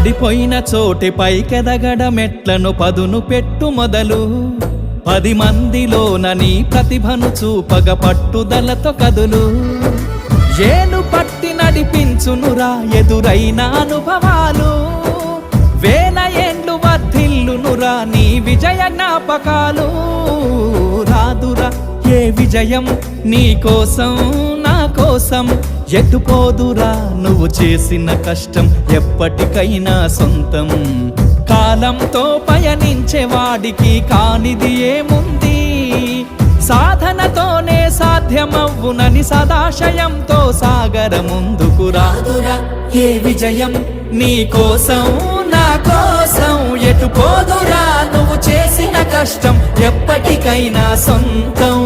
పడిపోయిన చోటి పైకెదగడ మెట్లను పదును పెట్టు మొదలు 10 మందిలోన నీ ప్రతిభను చూపగ పట్టుదలతో కదులు ఏలు పట్టి నడిపించునురా ఎదురైన అనుభవాలు వేల ఏండ్లు వర్ధిల్లునురా నీ విజయ జ్ఞాపకాలు రాదురా ఏ విజయం నీ కోసం నా కోసం ఎటుపోదురా నువ్వు చేసిన కష్టం ఎప్పటికైనా సొంతం కాలంతో పయనించే వాడికి కానిది ఏముంది సాధనతోనే సాధ్యమవ్వునని సదాశయంతో సాగర ముందుకు రాదురా ఏ విజయం నీ కోసం నా కోసం ఎటుపోదురా నువ్వు చేసిన కష్టం ఎప్పటికైనా సొంతం